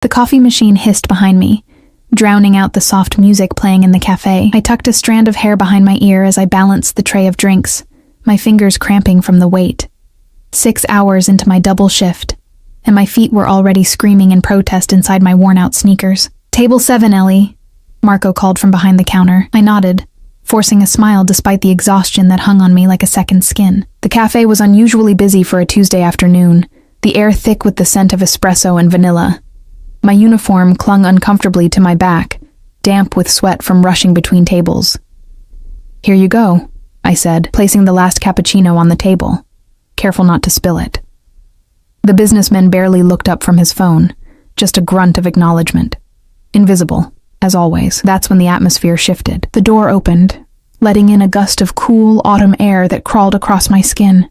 The coffee machine hissed behind me, drowning out the soft music playing in the cafe. I tucked a strand of hair behind my ear as I balanced the tray of drinks, my fingers cramping from the weight. 6 hours into my double shift, and my feet were already screaming in protest inside my worn-out sneakers. "Table 7, Ellie," Marco called from behind the counter. I nodded, forcing a smile despite the exhaustion that hung on me like a second skin. The cafe was unusually busy for a Tuesday afternoon, the air thick with the scent of espresso and vanilla. My uniform clung uncomfortably to my back, damp with sweat from rushing between tables. "Here you go," I said, placing the last cappuccino on the table, careful not to spill it. The businessman barely looked up from his phone, just a grunt of acknowledgement. Invisible, as always. That's when the atmosphere shifted. The door opened, letting in a gust of cool autumn air that crawled across my skin.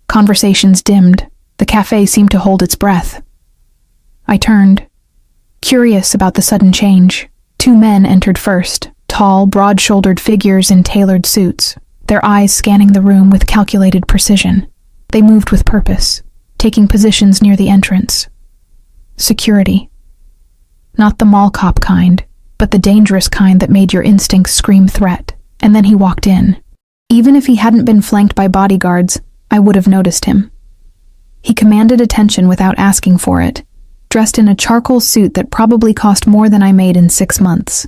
Conversations dimmed. The cafe seemed to hold its breath. I turned, curious about the sudden change. 2 men entered first, tall, broad-shouldered figures in tailored suits, their eyes scanning the room with calculated precision. They moved with purpose, taking positions near the entrance. Security. Not the mall cop kind, but the dangerous kind that made your instincts scream threat. And then he walked in. Even if he hadn't been flanked by bodyguards, I would have noticed him. He commanded attention without asking for it, dressed in a charcoal suit that probably cost more than I made in 6 months.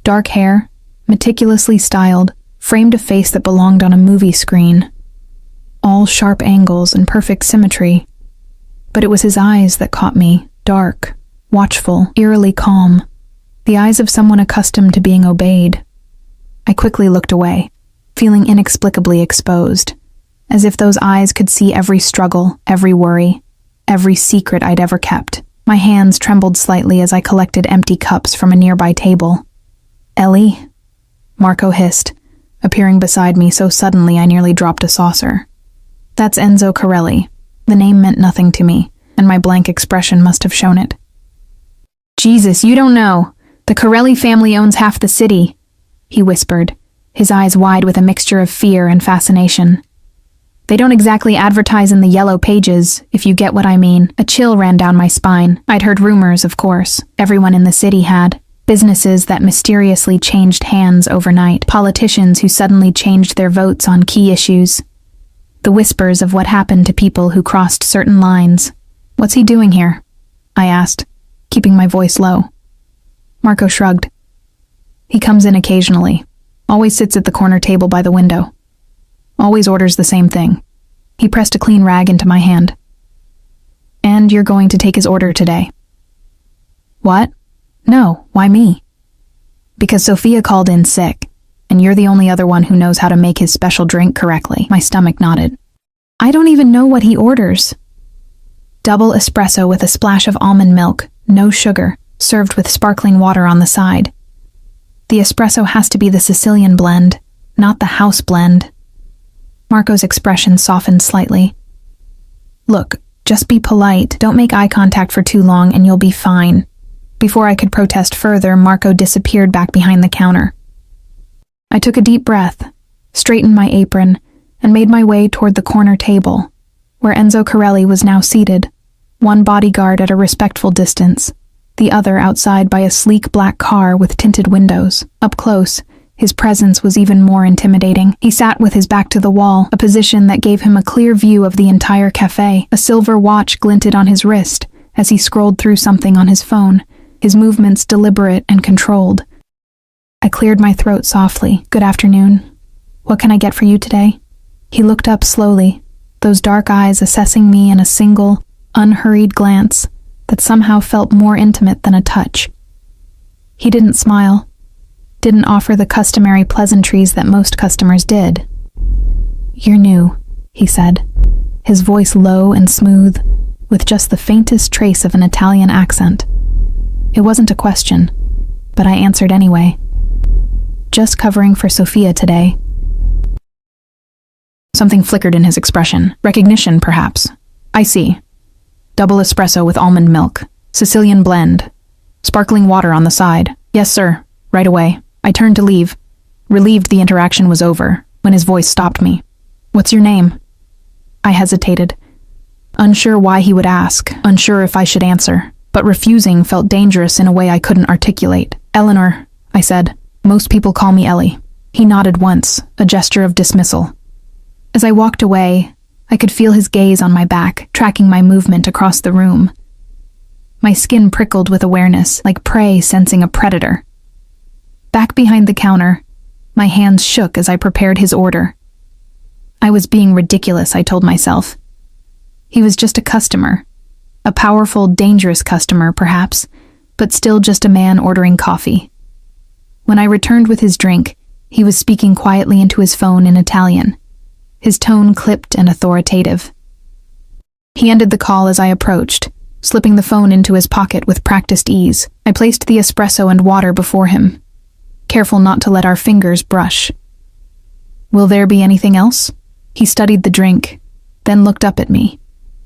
Dark hair, meticulously styled, framed a face that belonged on a movie screen. All sharp angles and perfect symmetry. But it was his eyes that caught me, dark, watchful, eerily calm. The eyes of someone accustomed to being obeyed. I quickly looked away, feeling inexplicably exposed, as if those eyes could see every struggle, every worry, every secret I'd ever kept. My hands trembled slightly as I collected empty cups from a nearby table. "Ellie?" Marco hissed, appearing beside me so suddenly I nearly dropped a saucer. "That's Enzo Corelli." The name meant nothing to me, and my blank expression must have shown it. "Jesus, you don't know. The Corelli family owns half the city," he whispered, his eyes wide with a mixture of fear and fascination. "They don't exactly advertise in the yellow pages, if you get what I mean." A chill ran down my spine. I'd heard rumors, of course. Everyone in the city had. Businesses that mysteriously changed hands overnight. Politicians who suddenly changed their votes on key issues. The whispers of what happened to people who crossed certain lines. "What's he doing here?" I asked, keeping my voice low. Marco shrugged. "He comes in occasionally. Always sits at the corner table by the window. Always orders the same thing." He pressed a clean rag into my hand. "And you're going to take his order today." "What? No, why me?" "Because Sophia called in sick, and you're the only other one who knows how to make his special drink correctly." My stomach nodded. "I don't even know what he orders." "Double espresso with a splash of almond milk, no sugar, served with sparkling water on the side. The espresso has to be the Sicilian blend, not the house blend." Marco's expression softened slightly. "Look, just be polite. Don't make eye contact for too long and you'll be fine." Before I could protest further, Marco disappeared back behind the counter. I took a deep breath, straightened my apron, and made my way toward the corner table, where Enzo Corelli was now seated, one bodyguard at a respectful distance, the other outside by a sleek black car with tinted windows. Up close, his presence was even more intimidating. He sat with his back to the wall, a position that gave him a clear view of the entire cafe. A silver watch glinted on his wrist as he scrolled through something on his phone, his movements deliberate and controlled. I cleared my throat softly. "Good afternoon. What can I get for you today?" He looked up slowly, those dark eyes assessing me in a single, unhurried glance that somehow felt more intimate than a touch. He didn't smile, didn't offer the customary pleasantries that most customers did. "You're new," he said, his voice low and smooth, with just the faintest trace of an Italian accent. It wasn't a question, but I answered anyway. "Just covering for Sophia today." Something flickered in his expression. Recognition, perhaps. "I see. Double espresso with almond milk. Sicilian blend. Sparkling water on the side. Yes, sir. Right away." I turned to leave, relieved the interaction was over, when his voice stopped me. "What's your name?" I hesitated. unsure why he would ask, unsure if I should answer, but refusing felt dangerous in a way I couldn't articulate. "Eleanor," I said. "Most people call me Ellie." He nodded once, a gesture of dismissal. As I walked away, I could feel his gaze on my back, tracking my movement across the room. My skin prickled with awareness, like prey sensing a predator. Back behind the counter, my hands shook as I prepared his order. I was being ridiculous, I told myself. He was just a customer. A powerful, dangerous customer, perhaps, but still just a man ordering coffee. When I returned with his drink, he was speaking quietly into his phone in Italian, his tone clipped and authoritative. He ended the call as I approached, slipping the phone into his pocket with practiced ease. I placed the espresso and water before him, careful not to let our fingers brush. "Will there be anything else?" He studied the drink, then looked up at me.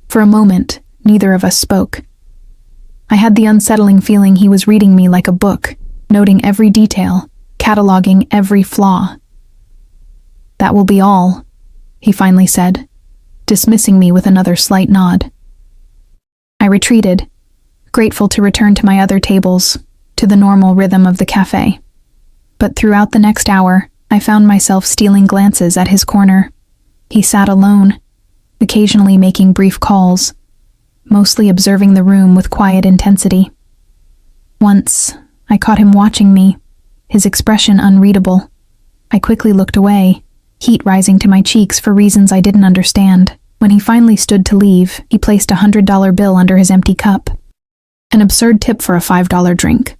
For a moment, neither of us spoke. I had the unsettling feeling he was reading me like a book, noting every detail, cataloging every flaw. "That will be all," he finally said, dismissing me with another slight nod. I retreated, grateful to return to my other tables, to the normal rhythm of the cafe. But throughout the next hour, I found myself stealing glances at his corner. He sat alone, occasionally making brief calls, mostly observing the room with quiet intensity. Once, I caught him watching me, his expression unreadable. I quickly looked away, heat rising to my cheeks for reasons I didn't understand. When he finally stood to leave, he placed a $100 bill under his empty cup, an absurd tip for a $5 drink.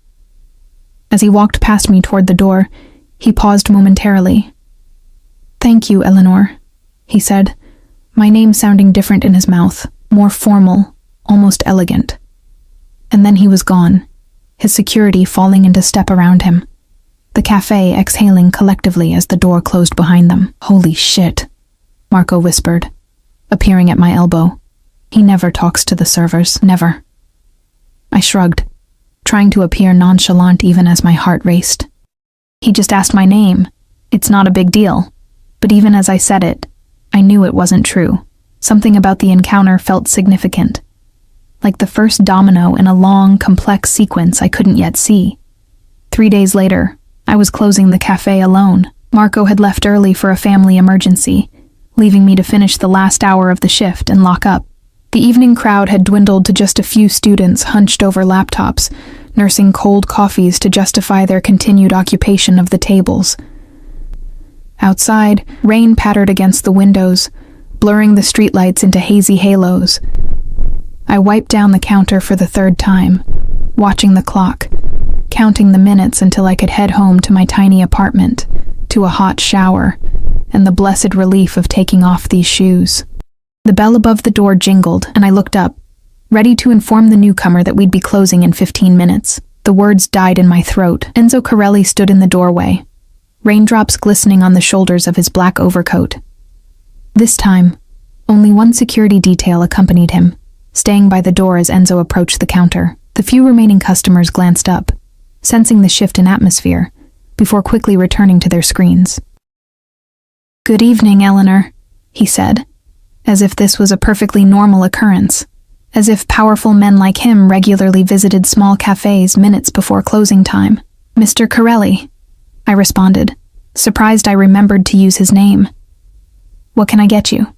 As he walked past me toward the door, he paused momentarily. "Thank you, Eleanor," he said, my name sounding different in his mouth, more formal, almost elegant. And then he was gone, his security falling into step around him, the cafe exhaling collectively as the door closed behind them. "Holy shit," Marco whispered, appearing at my elbow. "He never talks to the servers, never." I shrugged, trying to appear nonchalant even as my heart raced. "He just asked my name. It's not a big deal." But even as I said it, I knew it wasn't true. Something about the encounter felt significant, like the first domino in a long, complex sequence I couldn't yet see. 3 days later, I was closing the cafe alone. Marco had left early for a family emergency, leaving me to finish the last hour of the shift and lock up. The evening crowd had dwindled to just a few students hunched over laptops, nursing cold coffees to justify their continued occupation of the tables. Outside, rain pattered against the windows, blurring the streetlights into hazy halos. I wiped down the counter for the third time, watching the clock, counting the minutes until I could head home to my tiny apartment, to a hot shower, and the blessed relief of taking off these shoes. The bell above the door jingled, and I looked up, ready to inform the newcomer that we'd be closing in 15 minutes. The words died in my throat. Enzo Corelli stood in the doorway, raindrops glistening on the shoulders of his black overcoat. This time, only one security detail accompanied him, staying by the door as Enzo approached the counter. The few remaining customers glanced up, sensing the shift in atmosphere, before quickly returning to their screens. "Good evening, Eleanor," he said, as if this was a perfectly normal occurrence, as if powerful men like him regularly visited small cafes minutes before closing time. "Mr. Corelli," I responded, surprised I remembered to use his name. "What can I get you?"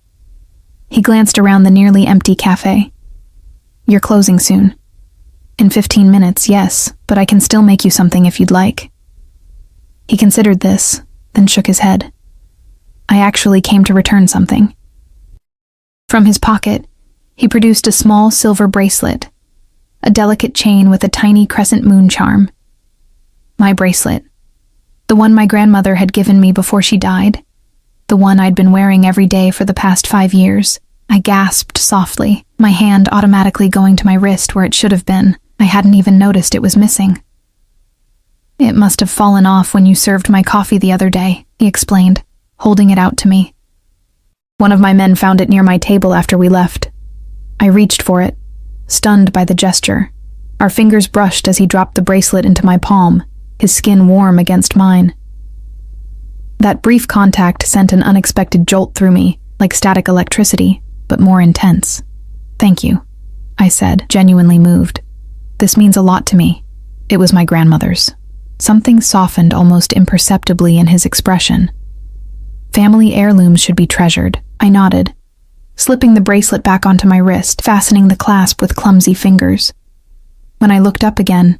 He glanced around the nearly empty cafe. "You're closing soon." "In 15 minutes, yes, but I can still make you something if you'd like." He considered this, then shook his head. "I actually came to return something." From his pocket, he produced a small silver bracelet, a delicate chain with a tiny crescent moon charm. My bracelet. The one my grandmother had given me before she died. The one I'd been wearing every day for the past 5 years. I gasped softly, my hand automatically going to my wrist where it should have been. I hadn't even noticed it was missing. "It must have fallen off when you served my coffee the other day," he explained, holding it out to me. "One of my men found it near my table after we left." I reached for it, stunned by the gesture. Our fingers brushed as he dropped the bracelet into my palm, his skin warm against mine. That brief contact sent an unexpected jolt through me, like static electricity, but more intense. "Thank you," I said, genuinely moved. "This means a lot to me." It was my grandmother's. Something softened almost imperceptibly in his expression. "Family heirlooms should be treasured," I nodded, slipping the bracelet back onto my wrist, fastening the clasp with clumsy fingers. When I looked up again,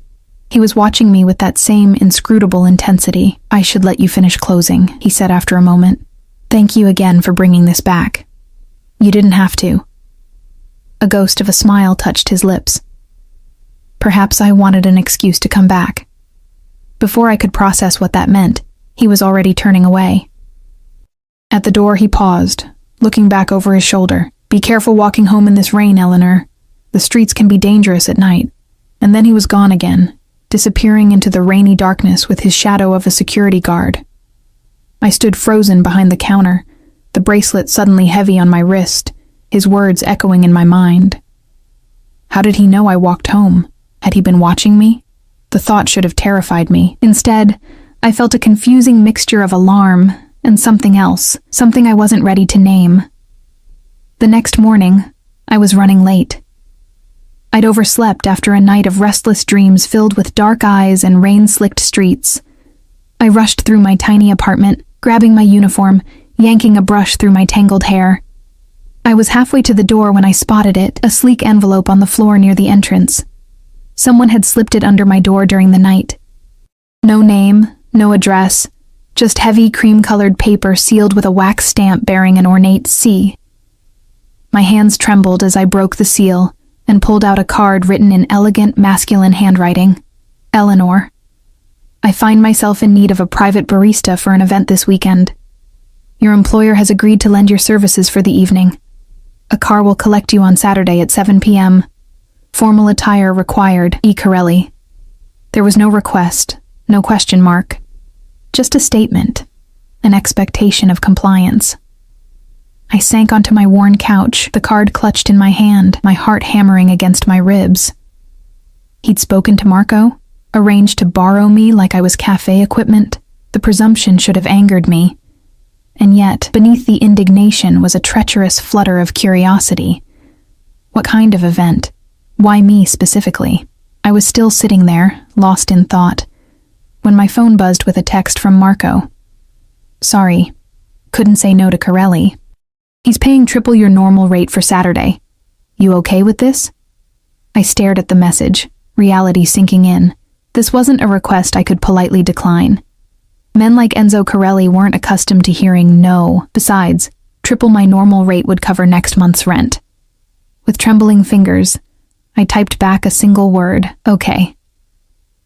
he was watching me with that same inscrutable intensity. "I should let you finish closing," he said after a moment. "Thank you again for bringing this back." "You didn't have to." A ghost of a smile touched his lips. Perhaps I wanted an excuse to come back. Before I could process what that meant, he was already turning away. At the door he paused, looking back over his shoulder. "Be careful walking home in this rain, Eleanor. The streets can be dangerous at night." And then he was gone again, disappearing into the rainy darkness with his shadow of a security guard. I stood frozen behind the counter, the bracelet suddenly heavy on my wrist, his words echoing in my mind. How did he know I walked home? Had he been watching me? The thought should have terrified me. Instead, I felt a confusing mixture of alarm and something else, something I wasn't ready to name. The next morning, I was running late. I'd overslept after a night of restless dreams filled with dark eyes and rain-slicked streets. I rushed through my tiny apartment, grabbing my uniform, yanking a brush through my tangled hair. I was halfway to the door when I spotted it, a sleek envelope on the floor near the entrance. Someone had slipped it under my door during the night. No name, no address, just heavy cream-colored paper sealed with a wax stamp bearing an ornate C. My hands trembled as I broke the seal and pulled out a card written in elegant masculine handwriting. Eleanor. I find myself in need of a private barista for an event this weekend. Your employer has agreed to lend your services for the evening. A car will collect you on Saturday at 7 p.m. Formal attire required, E. Corelli. There was no request, no question mark. Just a statement, an expectation of compliance. I sank onto my worn couch, the card clutched in my hand, my heart hammering against my ribs. He'd spoken to Marco, arranged to borrow me like I was cafe equipment. The presumption should have angered me. And yet, beneath the indignation was a treacherous flutter of curiosity. What kind of event? Why me specifically? I was still sitting there, lost in thought, when my phone buzzed with a text from Marco. "Sorry, couldn't say no to Corelli. He's paying triple your normal rate for Saturday. You okay with this?" I stared at the message, reality sinking in. This wasn't a request I could politely decline. Men like Enzo Corelli weren't accustomed to hearing no. Besides, triple my normal rate would cover next month's rent. With trembling fingers, I typed back a single word, "Okay."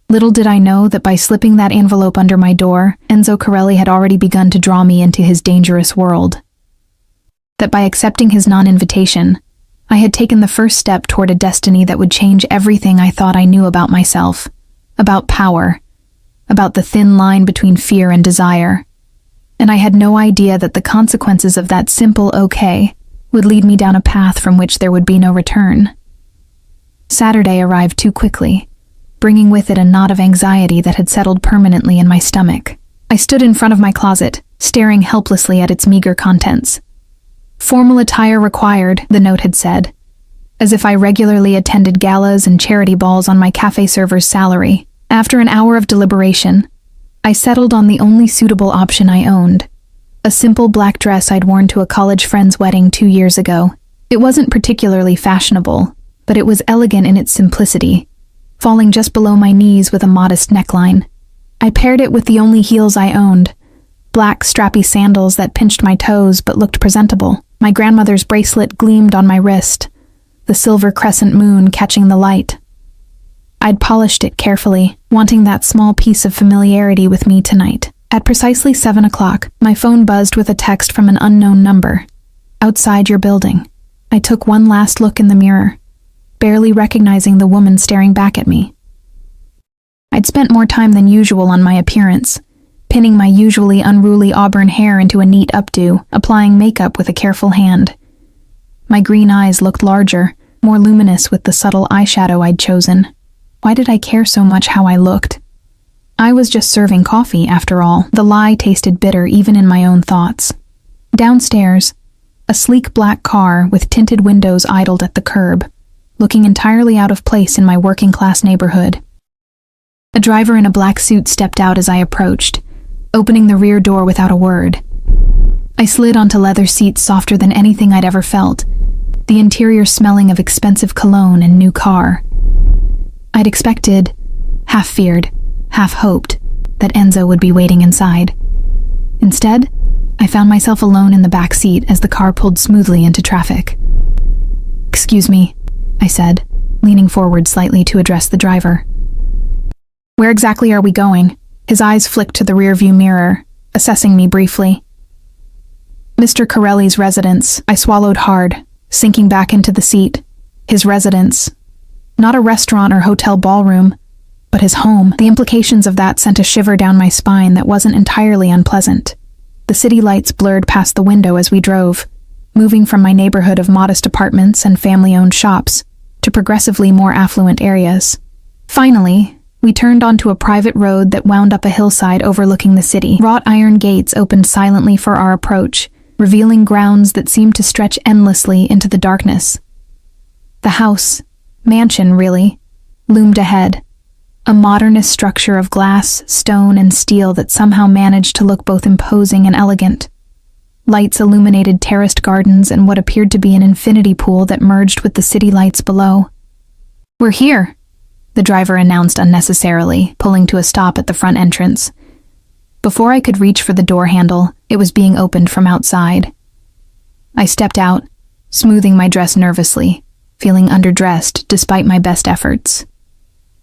Little did I know that by slipping that envelope under my door, Enzo Corelli had already begun to draw me into his dangerous world. That by accepting his non-invitation, I had taken the first step toward a destiny that would change everything I thought I knew about myself, about power, about the thin line between fear and desire. And I had no idea that the consequences of that simple okay would lead me down a path from which there would be no return. Saturday arrived too quickly, bringing with it a knot of anxiety that had settled permanently in my stomach. I stood in front of my closet, staring helplessly at its meager contents. "Formal attire required," the note had said, as if I regularly attended galas and charity balls on my cafe server's salary. After an hour of deliberation, I settled on the only suitable option I owned, a simple black dress I'd worn to a college friend's wedding 2 years ago. It wasn't particularly fashionable, but it was elegant in its simplicity, falling just below my knees with a modest neckline. I paired it with the only heels I owned, black strappy sandals that pinched my toes but looked presentable. My grandmother's bracelet gleamed on my wrist, the silver crescent moon catching the light. I'd polished it carefully, wanting that small piece of familiarity with me tonight. At precisely 7 o'clock, my phone buzzed with a text from an unknown number. "Outside your building." I took one last look in the mirror, barely recognizing the woman staring back at me. I'd spent more time than usual on my appearance, pinning my usually unruly auburn hair into a neat updo, applying makeup with a careful hand. My green eyes looked larger, more luminous with the subtle eyeshadow I'd chosen. Why did I care so much how I looked? I was just serving coffee, after all. The lie tasted bitter even in my own thoughts. Downstairs, A sleek black car with tinted windows idled at the curb, looking entirely out of place in my working-class neighborhood. A driver in a black suit stepped out as I approached, opening the rear door without a word. I slid onto leather seats softer than anything I'd ever felt, the interior smelling of expensive cologne and new car. I'd expected, half feared, half hoped, that Enzo would be waiting inside. Instead, I found myself alone in the back seat as the car pulled smoothly into traffic. "Excuse me," I said, leaning forward slightly to address the driver. "Where exactly are we going?" His eyes flicked to the rearview mirror, assessing me briefly. "Mr. Corelli's residence," I swallowed hard, sinking back into the seat. His residence. Not a restaurant or hotel ballroom, but his home. The implications of that sent a shiver down my spine that wasn't entirely unpleasant. The city lights blurred past the window as we drove, moving from my neighborhood of modest apartments and family-owned shops to progressively more affluent areas. Finally, we turned onto a private road that wound up a hillside overlooking the city. Wrought iron gates opened silently for our approach, revealing grounds that seemed to stretch endlessly into the darkness. The house, mansion really, loomed ahead, a modernist structure of glass, stone, and steel that somehow managed to look both imposing and elegant. Lights illuminated terraced gardens and what appeared to be an infinity pool that merged with the city lights below. "We're here," the driver announced unnecessarily, pulling to a stop at the front entrance. Before I could reach for the door handle, it was being opened from outside. I stepped out, smoothing my dress nervously, feeling underdressed despite my best efforts.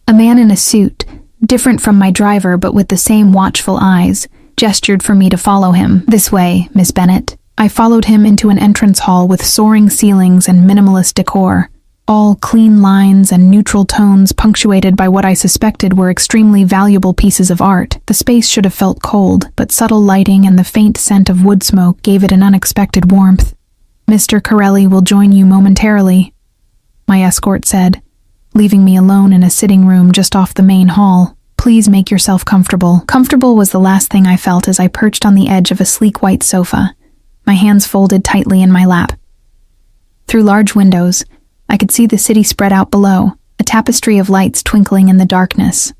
A man in a suit, different from my driver but with the same watchful eyes, gestured for me to follow him. "This way, Miss Bennett." I followed him into an entrance hall with soaring ceilings and minimalist decor, all clean lines and neutral tones punctuated by what I suspected were extremely valuable pieces of art. The space should have felt cold, but subtle lighting and the faint scent of wood smoke gave it an unexpected warmth. "Mr. Corelli will join you momentarily," my escort said, leaving me alone in a sitting room just off the main hall. "Please make yourself comfortable." Comfortable was the last thing I felt as I perched on the edge of a sleek white sofa, my hands folded tightly in my lap. Through large windows, I could see the city spread out below, a tapestry of lights twinkling in the darkness.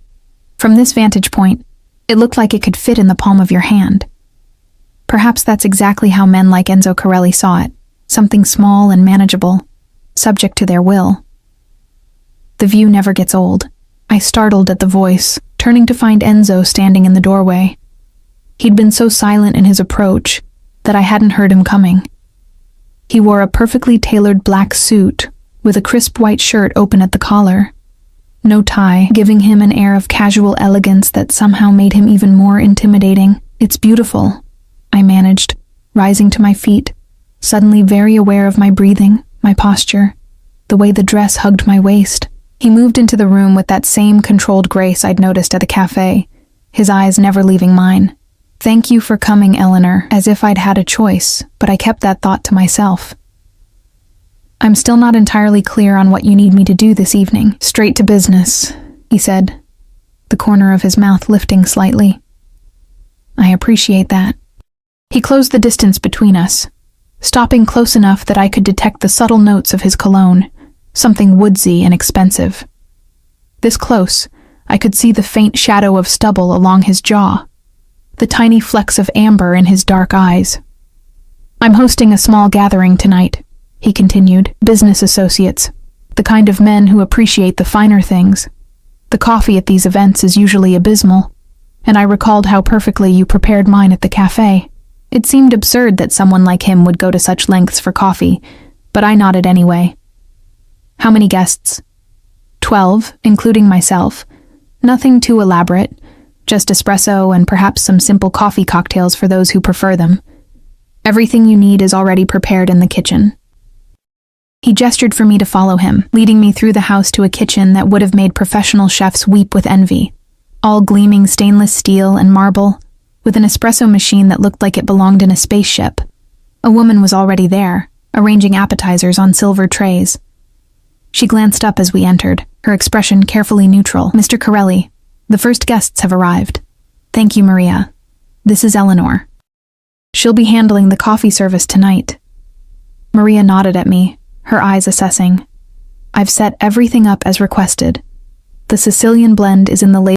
From this vantage point, it looked like it could fit in the palm of your hand. Perhaps that's exactly how men like Enzo Corelli saw it, something small and manageable, subject to their will. The view never gets old. I startled at the voice, turning to find Enzo standing in the doorway. He'd been so silent in his approach that I hadn't heard him coming. He wore a perfectly tailored black suit with a crisp white shirt open at the collar. No tie, giving him an air of casual elegance that somehow made him even more intimidating. "It's beautiful," I managed, rising to my feet, suddenly very aware of my breathing, my posture, the way the dress hugged my waist. He moved into the room with that same controlled grace I'd noticed at the cafe, his eyes never leaving mine. "Thank you for coming, Eleanor," as if I'd had a choice, but I kept that thought to myself. "I'm still not entirely clear on what you need me to do this evening." "Straight to business," he said, the corner of his mouth lifting slightly. "I appreciate that." He closed the distance between us, stopping close enough that I could detect the subtle notes of his cologne, something woodsy and expensive. This close, I could see the faint shadow of stubble along his jaw, the tiny flecks of amber in his dark eyes. "I'm hosting a small gathering tonight," he continued. "Business associates, the kind of men who appreciate the finer things. The coffee at these events is usually abysmal, and I recalled how perfectly you prepared mine at the cafe. It seemed absurd that someone like him would go to such lengths for coffee, but I nodded anyway. "How many guests?" 12, including myself. Nothing too elaborate, just espresso and perhaps some simple coffee cocktails for those who prefer them. Everything you need is already prepared in the kitchen." He gestured for me to follow him, leading me through the house to a kitchen that would have made professional chefs weep with envy, all gleaming stainless steel and marble, with an espresso machine that looked like it belonged in a spaceship. A woman was already there, arranging appetizers on silver trays. She glanced up as we entered, her expression carefully neutral. "Mr. Corelli, the first guests have arrived." "Thank you, Maria. This is Eleanor. She'll be handling the coffee service tonight." Maria nodded at me, her eyes assessing. I've set everything up as requested. The Sicilian blend is in the label.